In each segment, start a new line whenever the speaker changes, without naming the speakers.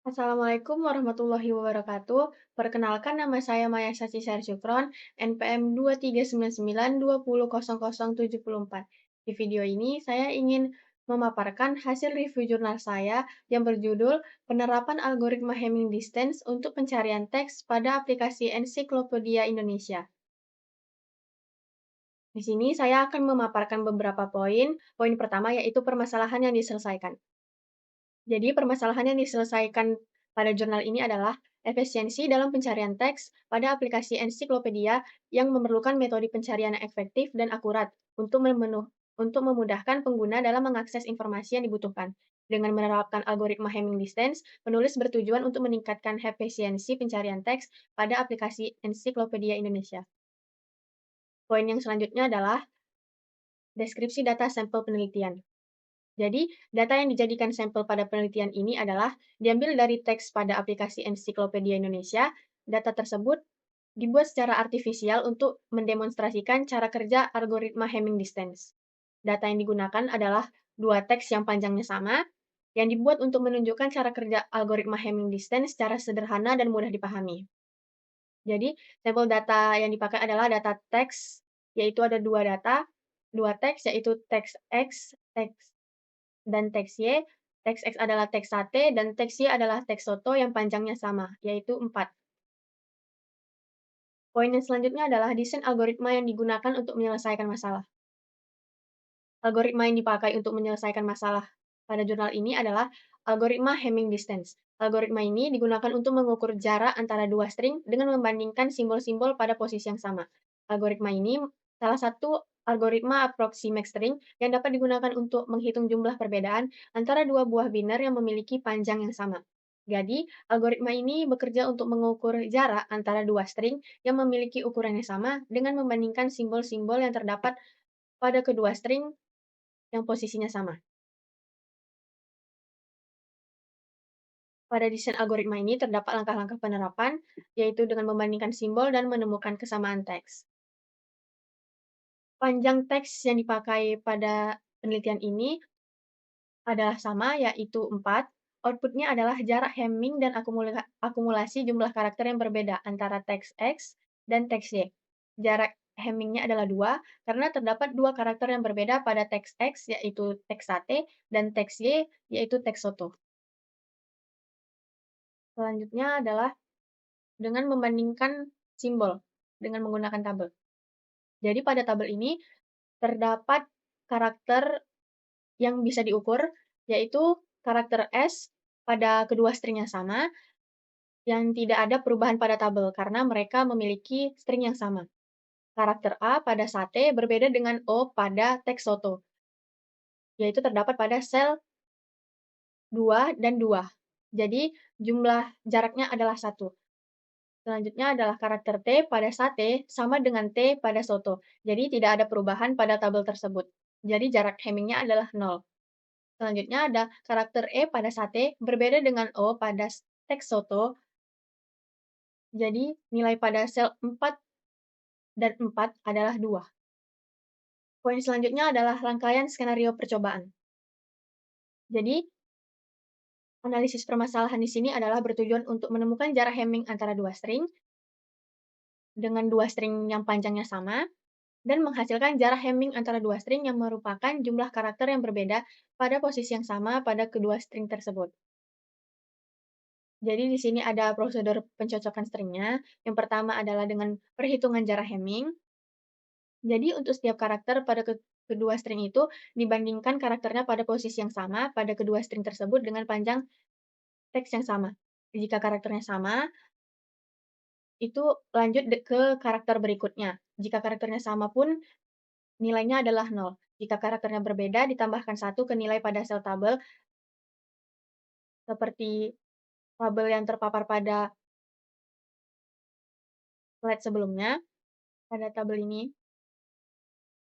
Assalamualaikum warahmatullahi wabarakatuh. Perkenalkan nama saya Maya Saci Syukron, NPM 239200074. Di video ini saya ingin memaparkan hasil review jurnal saya yang berjudul Penerapan Algoritma Hamming Distance untuk Pencarian Teks pada Aplikasi Ensiklopedia Indonesia. Di sini saya akan memaparkan beberapa poin. Poin pertama yaitu permasalahan yang diselesaikan. Jadi, permasalahan yang diselesaikan pada jurnal ini adalah efisiensi dalam pencarian teks pada aplikasi ensiklopedia yang memerlukan metode pencarian yang efektif dan akurat untuk memudahkan pengguna dalam mengakses informasi yang dibutuhkan. Dengan menerapkan algoritma Hamming Distance, penulis bertujuan untuk meningkatkan efisiensi pencarian teks pada aplikasi ensiklopedia Indonesia. Poin yang selanjutnya adalah deskripsi data sampel penelitian. Jadi, data yang dijadikan sampel pada penelitian ini adalah diambil dari teks pada aplikasi Ensiklopedia Indonesia. Data tersebut dibuat secara artifisial untuk mendemonstrasikan cara kerja algoritma Hamming Distance. Data yang digunakan adalah dua teks yang panjangnya sama, yang dibuat untuk menunjukkan cara kerja algoritma Hamming Distance secara sederhana dan mudah dipahami. Jadi, sampel data yang dipakai adalah data teks, yaitu ada dua teks, yaitu teks X, teks dan teks Y. Teks X adalah teks sate, dan teks Y adalah teks soto yang panjangnya sama, yaitu 4. Poin yang selanjutnya adalah desain algoritma yang digunakan untuk menyelesaikan masalah. Algoritma yang dipakai untuk menyelesaikan masalah pada jurnal ini adalah algoritma Hamming Distance. Algoritma ini digunakan untuk mengukur jarak antara dua string dengan membandingkan simbol-simbol pada posisi yang sama. Algoritma ini salah satu algoritma approximate string yang dapat digunakan untuk menghitung jumlah perbedaan antara dua buah biner yang memiliki panjang yang sama. Jadi, algoritma ini bekerja untuk mengukur jarak antara dua string yang memiliki ukuran yang sama dengan membandingkan simbol-simbol yang terdapat pada kedua string yang posisinya sama. Pada desain algoritma ini terdapat langkah-langkah penerapan, yaitu dengan membandingkan simbol dan menemukan kesamaan teks. Panjang teks yang dipakai pada penelitian ini adalah sama, yaitu 4. Outputnya adalah jarak Hamming dan akumulasi jumlah karakter yang berbeda antara teks X dan teks Y. Jarak Hammingnya adalah 2, karena terdapat dua karakter yang berbeda pada teks X, yaitu teks sate, dan teks Y, yaitu teks soto. Selanjutnya adalah dengan membandingkan simbol dengan menggunakan tabel. Jadi pada tabel ini terdapat karakter yang bisa diukur, yaitu karakter S pada kedua string yang sama, yang tidak ada perubahan pada tabel karena mereka memiliki string yang sama. Karakter A pada sate berbeda dengan O pada teks soto, yaitu terdapat pada sel 2 dan 2. Jadi jumlah jaraknya adalah 1. Selanjutnya adalah karakter T pada sate sama dengan T pada soto. Jadi tidak ada perubahan pada tabel tersebut. Jadi jarak Hammingnya adalah 0. Selanjutnya ada karakter E pada sate berbeda dengan O pada teks soto. Jadi nilai pada sel 4 dan 4 adalah 2. Poin selanjutnya adalah rangkaian skenario percobaan. Jadi analisis permasalahan di sini adalah bertujuan untuk menemukan jarak Hamming antara dua string dengan dua string yang panjangnya sama, dan menghasilkan jarak Hamming antara dua string yang merupakan jumlah karakter yang berbeda pada posisi yang sama pada kedua string tersebut. Jadi di sini ada prosedur pencocokan stringnya. Yang pertama adalah dengan perhitungan jarak Hamming. Jadi untuk setiap karakter pada kedua string itu dibandingkan karakternya pada posisi yang sama pada kedua string tersebut dengan panjang teks yang sama. Jika karakternya sama, itu lanjut ke karakter berikutnya. Jika karakternya sama pun, nilainya adalah 0. Jika karakternya berbeda, ditambahkan 1 ke nilai pada sel tabel, seperti tabel yang terpapar pada slide sebelumnya, pada tabel ini.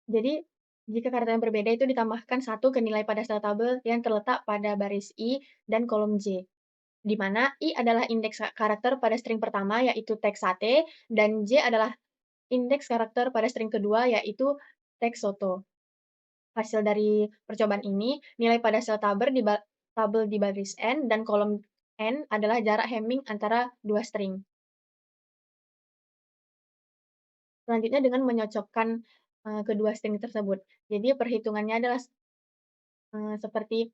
Jadi, jika karakter yang berbeda itu ditambahkan 1 ke nilai pada sel tabel yang terletak pada baris I dan kolom J, di mana I adalah indeks karakter pada string pertama, yaitu teks sate, dan J adalah indeks karakter pada string kedua, yaitu teks soto. Hasil dari percobaan ini, nilai pada sel tabel di baris N dan kolom N adalah jarak Hamming antara dua string. Selanjutnya dengan menyocokkan kedua string tersebut. Jadi perhitungannya adalah seperti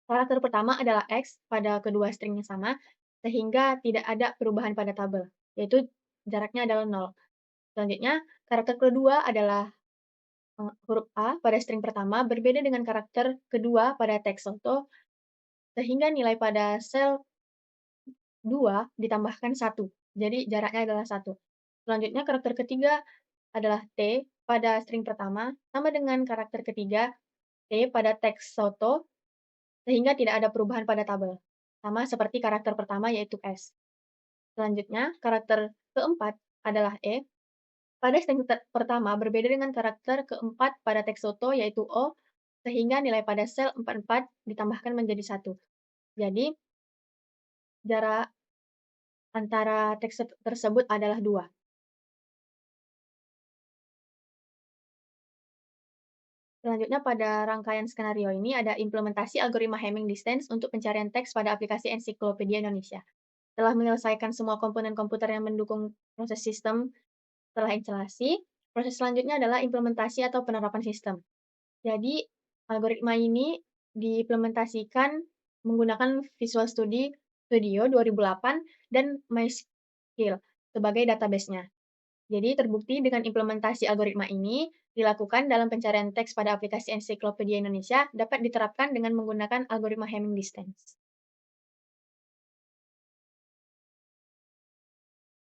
karakter pertama adalah X pada kedua string yang sama, sehingga tidak ada perubahan pada tabel, yaitu jaraknya adalah 0. Selanjutnya, karakter kedua adalah huruf A pada string pertama berbeda dengan karakter kedua pada teks auto, sehingga nilai pada sel 2 ditambahkan 1. Jadi jaraknya adalah 1. Selanjutnya, karakter ketiga adalah T pada string pertama, sama dengan karakter ketiga T pada teks auto, sehingga tidak ada perubahan pada tabel. Sama seperti karakter pertama yaitu S. Selanjutnya, karakter keempat adalah E. Pada string pertama berbeda dengan karakter keempat pada teks auto yaitu O, sehingga nilai pada sel 44 ditambahkan menjadi 1. Jadi, jarak antara teks tersebut adalah 2. Selanjutnya pada rangkaian skenario ini ada implementasi algoritma Hamming distance untuk pencarian teks pada aplikasi Ensiklopedia Indonesia. Setelah menyelesaikan semua komponen komputer yang mendukung proses sistem setelah instalasi, proses selanjutnya adalah implementasi atau penerapan sistem. Jadi, algoritma ini diimplementasikan menggunakan Visual Studio 2008 dan MySQL sebagai database-nya. Jadi, terbukti dengan implementasi algoritma ini dilakukan dalam pencarian teks pada aplikasi Ensiklopedia Indonesia dapat diterapkan dengan menggunakan algoritma Hamming distance.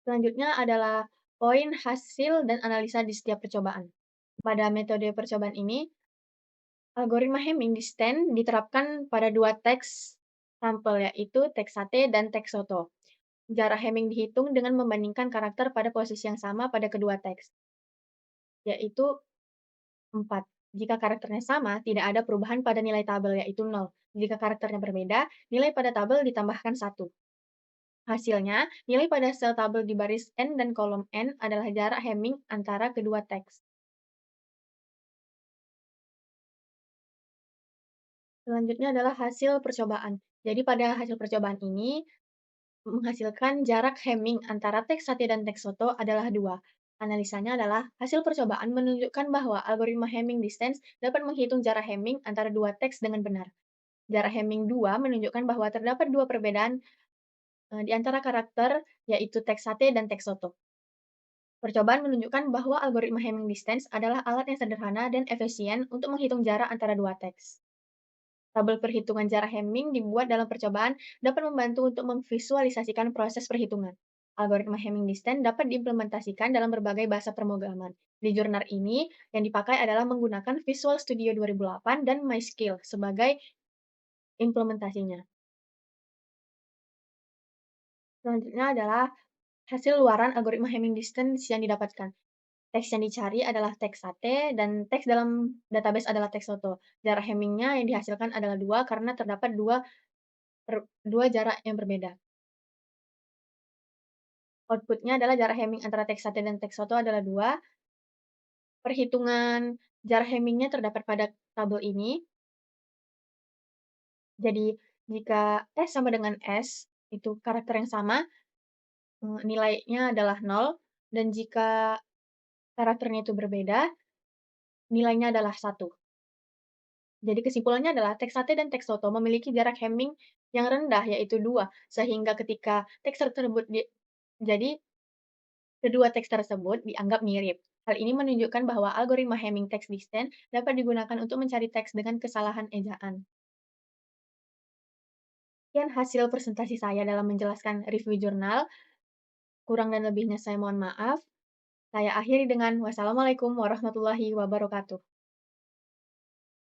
Selanjutnya adalah poin, hasil, dan analisa di setiap percobaan. Pada metode percobaan ini, algoritma Hamming distance diterapkan pada dua teks sampel, yaitu teks sate dan teks soto. Jarak Hamming dihitung dengan membandingkan karakter pada posisi yang sama pada kedua teks, yaitu 4. Jika karakternya sama, tidak ada perubahan pada nilai tabel, yaitu 0. Jika karakternya berbeda, nilai pada tabel ditambahkan 1. Hasilnya, nilai pada sel tabel di baris N dan kolom N adalah jarak Hamming antara kedua teks. Selanjutnya adalah hasil percobaan. Jadi pada hasil percobaan ini, menghasilkan jarak Hamming antara teks sate dan teks soto adalah 2. Analisanya adalah, hasil percobaan menunjukkan bahwa algoritma Hamming distance dapat menghitung jarak Hamming antara dua teks dengan benar. Jarak Hamming 2 menunjukkan bahwa terdapat dua perbedaan di antara karakter, yaitu teks sate dan teks soto. Percobaan menunjukkan bahwa algoritma Hamming distance adalah alat yang sederhana dan efisien untuk menghitung jarak antara dua teks. Tabel perhitungan jarak Hamming dibuat dalam percobaan dapat membantu untuk memvisualisasikan proses perhitungan. Algoritma Hamming distance dapat diimplementasikan dalam berbagai bahasa pemrograman. Di jurnal ini, yang dipakai adalah menggunakan Visual Studio 2008 dan MySQL sebagai implementasinya. Selanjutnya adalah hasil luaran algoritma Hamming distance yang didapatkan. Teks yang dicari adalah teks sate, dan teks dalam database adalah teks soto. Jarak Hamming-nya yang dihasilkan adalah 2 karena terdapat dua jarak yang berbeda. Output-nya adalah jarak Hamming antara teks sate dan teks soto adalah 2. Perhitungan jarak Hamming-nya terdapat pada tabel ini. Jadi, jika S sama dengan S, itu karakter yang sama, nilainya adalah 0. Dan jika karakternya itu berbeda, nilainya adalah 1. Jadi kesimpulannya adalah teks sate dan teks soto memiliki jarak Hamming yang rendah, yaitu 2, sehingga ketika teks tersebut jadi kedua teks tersebut dianggap mirip. Hal ini menunjukkan bahwa algoritma Hamming text distance dapat digunakan untuk mencari teks dengan kesalahan ejaan. Sekian hasil presentasi saya dalam menjelaskan review jurnal. Kurang dan lebihnya saya mohon maaf. Saya akhiri dengan wassalamualaikum warahmatullahi wabarakatuh.